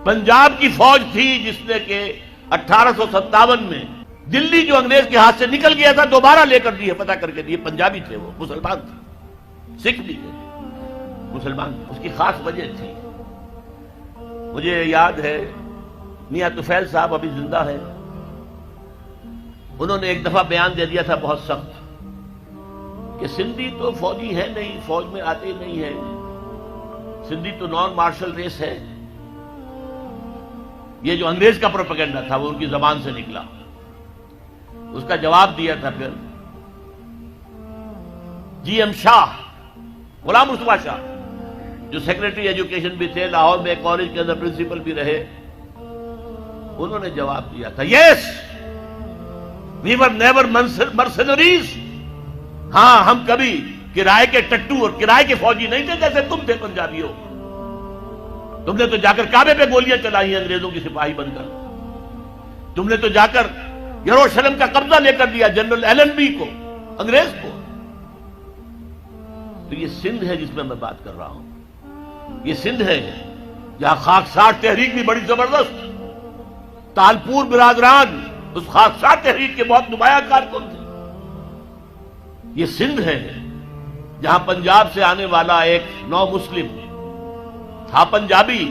پنجاب کی فوج تھی جس نے کہ 1857 میں دلی جو انگریز کے ہاتھ سے نکل گیا تھا دوبارہ لے کر دیے، فتح کر کے دیے۔ پنجابی تھے، وہ مسلمان تھے، سکھ بھی تھے، مسلمان تھے۔ اس کی خاص وجہ تھی، مجھے یاد ہے میاں طفیل صاحب ابھی زندہ ہے، انہوں نے ایک دفعہ بیان دے دیا تھا بہت سخت کہ سندھی تو فوجی ہے نہیں، فوج میں آتے ہی نہیں ہے، سندھی تو نان مارشل ریس ہے۔ یہ جو انگریز کا پروپیگنڈا تھا وہ ان کی زبان سے نکلا۔ اس کا جواب دیا تھا پھر جی ایم شاہ، غلام مصطفیٰ شاہ، جو سیکریٹری ایجوکیشن بھی تھے، لاہور میں کالج کے اندر پرنسپل بھی رہے، انہوں نے جواب دیا تھا یس وی ور نیور مرسنریز، ہاں ہم کبھی کرائے کے ٹٹو اور کرائے کے فوجی نہیں تھے جیسے تم تھے پنجابیوں، تم نے تو جا کر کعبے پہ گولیاں چلائی ہیں انگریزوں کی سپاہی بن کر، تم نے تو جا کر یروشلم کا قبضہ لے کر دیا جنرل ایلن بی کو، انگریز کو۔ تو یہ سندھ ہے جس میں میں بات کر رہا ہوں، یہ سندھ ہے جہاں خاکسار تحریک بھی بڑی زبردست، تالپور برادران اس خاکسار تحریک کے بہت نمایاں کارکن تھے۔ یہ سندھ ہے جہاں پنجاب سے آنے والا ایک نو مسلم تھا، پنجابی،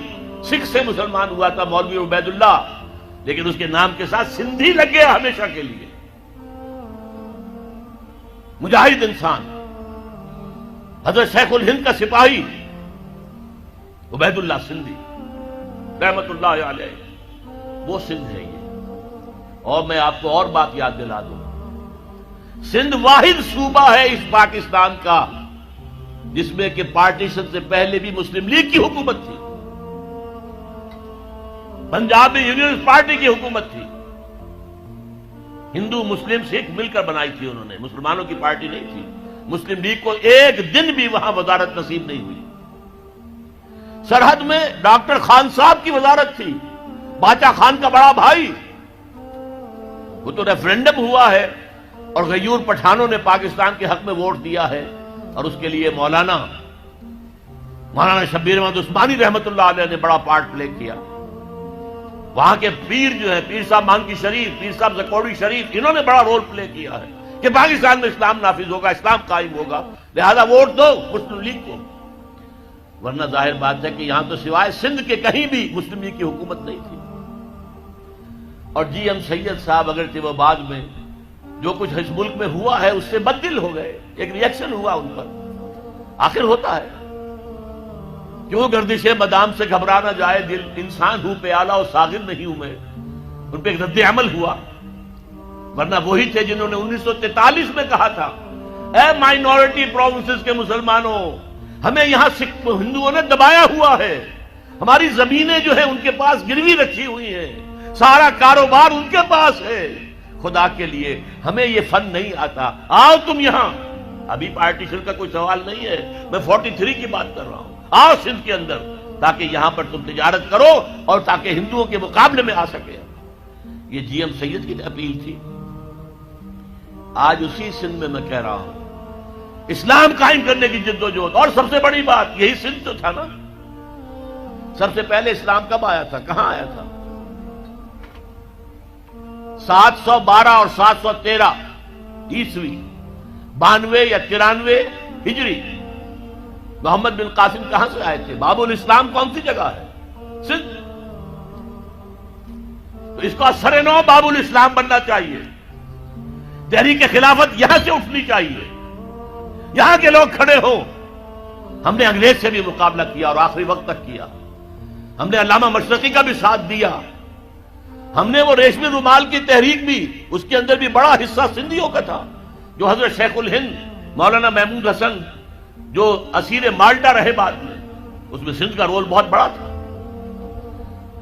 سکھ سے مسلمان ہوا تھا، مولوی عبید اللہ، لیکن اس کے نام کے ساتھ سندھی لگ گیا ہمیشہ کے لیے۔ مجاہد انسان، حضرت شیخ الہند کا سپاہی عبید اللہ سندھی رحمت اللہ علیہ، وہ سندھ ہے یہ۔ اور میں آپ کو اور بات یاد دلا دوں، سندھ واحد صوبہ ہے اس پاکستان کا جس میں کہ پارٹیشن سے پہلے بھی مسلم لیگ کی حکومت تھی، پنجاب میں یونینسٹ پارٹی کی حکومت تھی، ہندو مسلم سکھ مل کر بنائی تھی انہوں نے، مسلمانوں کی پارٹی نہیں تھی۔ مسلم لیگ کو ایک دن بھی وہاں وزارت نصیب نہیں ہوئی۔ سرحد میں ڈاکٹر خان صاحب کی وزارت تھی، باچا خان کا بڑا بھائی، وہ تو ریفرینڈم ہوا ہے اور غیور پٹھانوں نے پاکستان کے حق میں ووٹ دیا ہے، اور اس کے لیے مولانا شبیر احمد عثمانی رحمت اللہ علیہ نے بڑا پارٹ پلے کیا۔ وہاں کے پیر جو ہے پیر صاحب مانکی شریف، پیر صاحب زکوڑی شریف، انہوں نے بڑا رول پلے کیا ہے کہ پاکستان میں اسلام نافذ ہوگا، اسلام قائم ہوگا، لہذا ووٹ دو مسلم لیگ کو۔ ورنہ ظاہر بات ہے کہ یہاں تو سوائے سندھ کے کہیں بھی مسلم لیگ کی حکومت نہیں تھی۔ اور جی ایم سید صاحب اگرچہ وہ بعد میں جو کچھ اس ملک میں ہوا ہے اس سے بددل ہو گئے، ایک ریئیکشن ہوا ان پر، آخر ہوتا ہے، کیوں گردش بادام سے گھبرا نہ جائے دل، انسان ہوں پیالہ اور ساغر نہیں ہوں میں، ان پہ ایک رد عمل ہوا۔ ورنہ وہی تھے جنہوں نے 1943 میں کہا تھا اے مائنورٹی پروونسز کے مسلمانوں، ہمیں یہاں ہندوؤں نے دبایا ہوا ہے، ہماری زمینیں جو ہیں ان کے پاس گروی رکھی ہوئی ہیں، سارا کاروبار ان کے پاس ہے، خدا کے لیے ہمیں یہ فن نہیں آتا، آؤ تم یہاں۔ ابھی پارٹیشن کا کوئی سوال نہیں ہے، میں 43 کی بات کر رہا ہوں، آؤ سندھ کے اندر تاکہ یہاں پر تم تجارت کرو اور تاکہ ہندوؤں کے مقابلے میں آ سکے۔ یہ جی ایم سید کی اپیل تھی۔ آج اسی سندھ میں کہہ رہا ہوں اسلام قائم کرنے کی جد و جہد، اور سب سے بڑی بات یہی سندھ تو تھا نا، سب سے پہلے اسلام کب آیا تھا، کہاں آیا تھا؟ 712 اور 713 عیسوی، 92 یا 93 ہجری، محمد بن قاسم کہاں سے آئے تھے؟ باب الاسلام کون سی جگہ ہے؟ سندھ۔ تو اس کا سر نو باب الاسلام بننا چاہیے، تحریک خلافت یہاں سے اٹھنی چاہیے، یہاں کے لوگ کھڑے ہوں۔ ہم نے انگریز سے بھی مقابلہ کیا اور آخری وقت تک کیا، ہم نے علامہ مشرقی کا بھی ساتھ دیا، ہم نے وہ ریشمی رومال کی تحریک بھی، اس کے اندر بھی بڑا حصہ سندھیوں کا تھا، جو حضرت شیخ الہند مولانا محمود حسن جو اسیر مالٹا رہے بعد میں، اس میں سندھ کا رول بہت بڑا تھا۔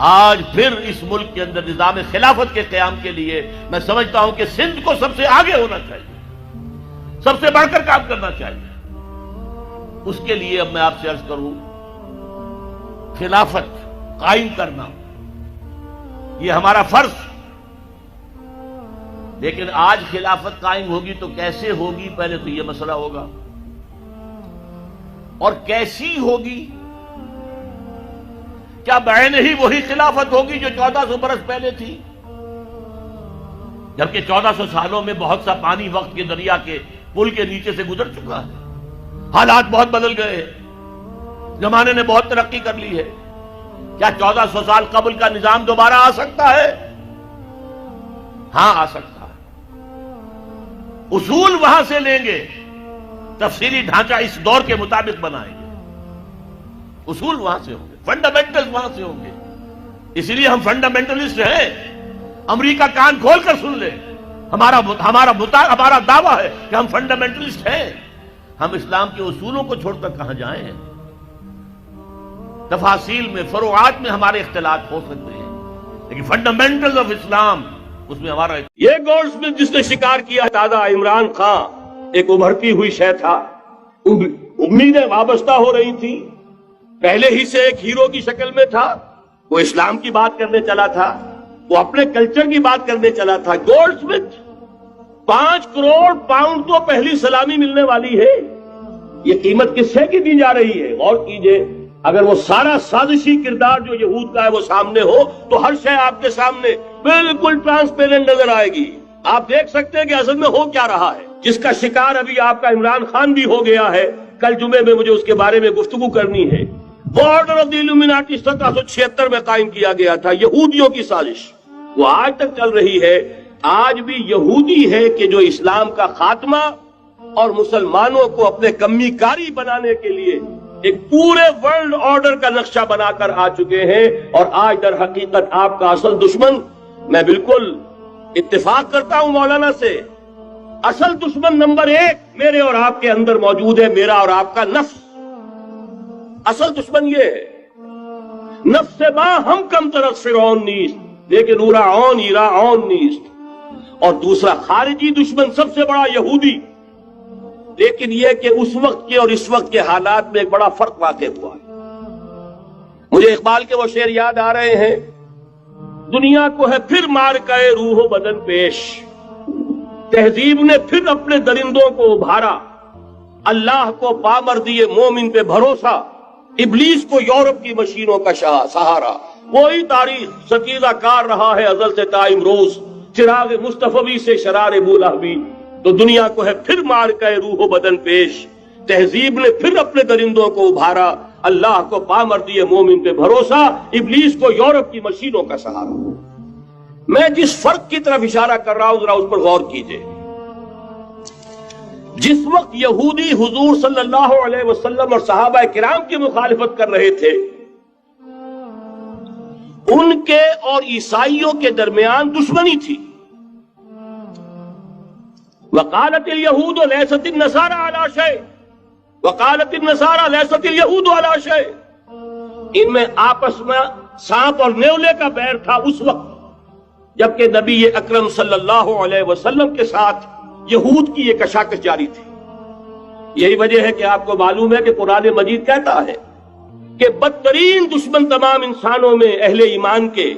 آج پھر اس ملک کے اندر نظام خلافت کے قیام کے لیے میں سمجھتا ہوں کہ سندھ کو سب سے آگے ہونا چاہیے، سب سے بڑھ کر کام کرنا چاہیے۔ اس کے لیے اب میں آپ سے عرض کروں، خلافت قائم کرنا یہ ہمارا فرض، لیکن آج خلافت قائم ہوگی تو کیسے ہوگی، پہلے تو یہ مسئلہ ہوگا، اور کیسی ہوگی کیا بعین ہی وہی خلافت ہوگی جو 1400 برس پہلے تھی؟ جبکہ 1400 سالوں میں بہت سا پانی وقت کے دریا کے پل کے نیچے سے گزر چکا ہے، حالات بہت بدل گئے ہیں، زمانے نے بہت ترقی کر لی ہے۔ کیا 1400 سال قبل کا نظام دوبارہ آ سکتا ہے؟ ہاں آ سکتا ہے، اصول وہاں سے لیں گے، تفصیلی ڈھانچہ اس دور کے مطابق بنائیں گے، اصول وہاں سے ہوں گے، فنڈامنٹل وہاں سے ہوں گے۔ اس لیے ہم فنڈامنٹلسٹ ہیں۔ امریکہ کان کھول کر سن لے، ہمارا دعویٰ ہے کہ ہم فنڈامنٹلسٹ ہیں۔ ہم اسلام کے اصولوں کو چھوڑ کر کہاں جائیں ہیں؟ تفاصیل میں، فروعات میں ہمارے اختلاف ہو سکتے ہیں، لیکن فنڈامنٹل آف اسلام اس میں ہمارا یہ گولڈ سمتھ جس نے شکار کیا دادا عمران خان ایک ابھرتی ہوئی شے تھا، امیدیں وابستہ ہو رہی تھی، پہلے ہی سے ایک ہیرو کی شکل میں تھا، وہ اسلام کی بات کرنے چلا تھا، وہ اپنے کلچر کی بات کرنے چلا تھا۔ گولڈ سمتھ 5 کروڑ پاؤنڈ تو پہلی سلامی ملنے والی ہے، یہ قیمت کس سے کی دی جا رہی ہے؟ غور کیجئے، اگر وہ سارا سازشی کردار جو یہود کا ہے وہ سامنے ہو تو ہر شے آپ کے سامنے بالکل ٹرانسپیرنٹ نظر آئے گی، آپ دیکھ سکتے ہیں کہ اصل میں ہو کیا رہا ہے، جس کا شکار ابھی آپ کا عمران خان بھی ہو گیا ہے۔ کل جمعے میں مجھے اس کے بارے میں گفتگو کرنی ہے۔ وہ آرڈر آف دی الومناٹی 1776 میں قائم کیا گیا تھا، یہودیوں کی سازش، وہ آج تک چل رہی ہے۔ آج بھی یہودی ہے کہ جو اسلام کا خاتمہ اور مسلمانوں کو اپنے کمی کاری بنانے کے لیے ایک پورے ورلڈ آرڈر کا نقشہ بنا کر آ چکے ہیں، اور آج در حقیقت آپ کا اصل دشمن، میں بالکل اتفاق کرتا ہوں مولانا سے، اصل دشمن نمبر 1 میرے اور آپ کے اندر موجود ہے، میرا اور آپ کا نفس۔ اصل دشمن یہ ہے، نفس ما ہم کم طرف فرعون نیست لیکن اورا اون ایرا اون نیست۔ اور دوسرا خارجی دشمن سب سے بڑا یہودی، لیکن یہ کہ اس وقت کے اور اس وقت کے حالات میں ایک بڑا فرق واقع ہوا ہے۔ مجھے اقبال کے وہ شعر یاد آ رہے ہیں، دنیا کو ہے پھر مار کے روح و بدن پیش، تہذیب نے پھر اپنے درندوں کو ابھارا، اللہ کو پامر دیے مومن پہ بھروسہ، ابلیس کو یورپ کی مشینوں کا سہارا۔ وہی تاریخ ستیزہ کار رہا ہے ازل سے تا امروز، چراغ مصطفی سے شرار بولہبی، تو دنیا کو ہے پھر مار کے روح و بدن پیش، تہذیب نے پھر اپنے درندوں کو ابھارا، اللہ کو پامر دیے مومن پہ بھروسہ، ابلیس کو یورپ کی مشینوں کا سہارا۔ میں جس فرق کی طرف اشارہ کر رہا ہوں ذرا اس پر غور کیجئے۔ جس وقت یہودی حضور صلی اللہ علیہ وسلم اور صحابہ کرام کی مخالفت کر رہے تھے، ان کے اور عیسائیوں کے درمیان دشمنی تھی۔ وقالت اليہود لیست النصارى علی شیء وقالت النصارى لیست اليہود علی شیء، ان میں آپس میں سانپ اور نیولے کا بیر تھا اس وقت، جبکہ نبی اکرم صلی اللہ علیہ وسلم کے ساتھ یہود کی یہ کشاکش جاری تھی۔ یہی وجہ ہے کہ آپ کو معلوم ہے کہ قرآن مجید کہتا ہے کہ بدترین دشمن تمام انسانوں میں اہل ایمان کے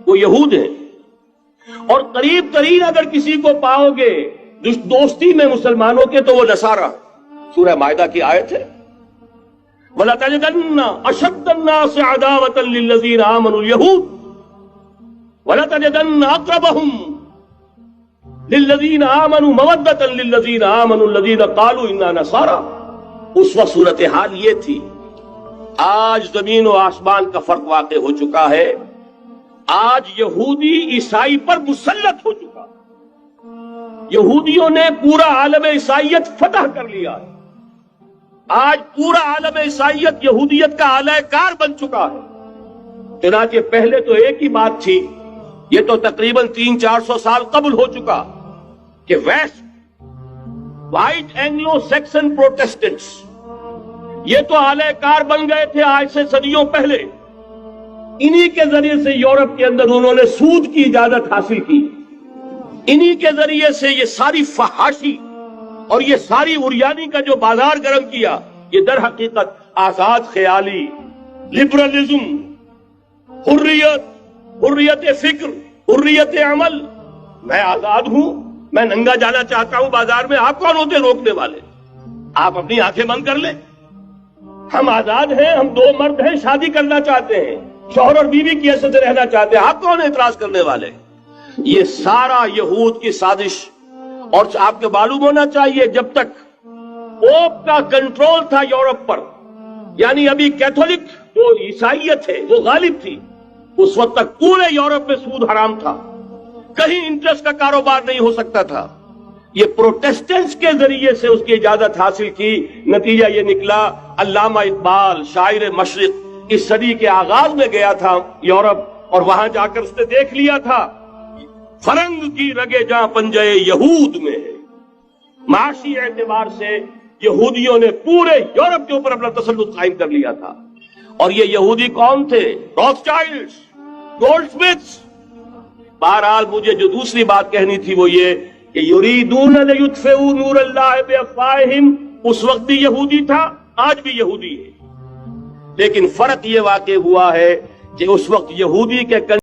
وہ یہود ہیں، اور قریب ترین اگر کسی کو پاؤ گے دوستی میں مسلمانوں کے تو وہ نصارہ۔ سورہ مائدہ کی آیت ہے، وَلَتَجِدَنَّ أَشَدَّ النَّاسِ عَدَاوَةً لِلَّذِينَ آمَنُوا الْيَهُودَ وَلَتَجِدَنَّ أَقْرَبَهُمْ لِلَّذِينَ آمَنُوا مَوَدَّةً لِلَّذِينَ آمَنُوا الَّذِينَ قَالُوا إِنَّا نَصَارَى۔ اس وقت صورتحال یہ تھی۔ آج زمین و آسمان کا فرق واقع ہو چکا ہے، آج یہودی عیسائی پر مسلط ہو چکا، یہودیوں نے پورا عالم عیسائیت فتح کر لیا ہے، آج پورا عالم عیسائیت یہودیت کا اعلی کار بن چکا ہے۔ چنانچہ پہلے تو ایک ہی بات تھی، یہ تو تقریباً 300-400 سال قبل ہو چکا کہ west white Anglo Saxon Protestants یہ تو اعلی کار بن گئے تھے آج سے صدیوں پہلے، انہی کے ذریعے سے یورپ کے اندر انہوں نے سود کی اجازت حاصل کی، انہی کے ذریعے سے یہ ساری فحاشی اور یہ ساری عریانی کا جو بازار گرم کیا، یہ در حقیقت آزاد خیالی، لبرلزم، حریت فکر، حریت عمل، میں آزاد ہوں، میں ننگا جانا چاہتا ہوں بازار میں، آپ کون ہوتے روکنے والے؟ آپ اپنی آنکھیں بند کر لیں، ہم آزاد ہیں، ہم 2 مرد ہیں، شادی کرنا چاہتے ہیں، شوہر اور بیوی کی حیثیت سے رہنا چاہتے ہیں، آپ کون اعتراض کرنے والے؟ یہ سارا یہود کی سازش، اور آپ کے معلوم ہونا چاہیے جب تک پوپ کا کنٹرول تھا یورپ پر، یعنی ابھی کیتھولک جو عیسائیت ہے وہ غالب تھی، اس وقت تک پورے یورپ میں سود حرام تھا، کہیں انٹرسٹ کا کاروبار نہیں ہو سکتا تھا۔ یہ پروٹیسٹنٹس کے ذریعے سے اس کی اجازت حاصل کی، نتیجہ یہ نکلا علامہ اقبال شاعر مشرق اس صدی کے آغاز میں گیا تھا یورپ، اور وہاں جا کر اس نے دیکھ لیا تھا فرنگ کی رگے جہاں پنجے یہود میں ہے۔ معاشی اعتبار سے یہودیوں نے پورے یورپ کے اوپر اپنا تسلط قائم کر لیا تھا، اور یہ یہودی کون تھے؟ روتھشائلڈز، گولڈ سمتھس۔ بہرحال مجھے جو دوسری بات کہنی تھی وہ یہ کہ یریدون لیطفئوا نور اللہ بافواہہم، اس وقت بھی یہودی تھا، آج بھی یہودی ہے، لیکن فرق یہ واقع ہوا ہے کہ اس وقت یہودی کے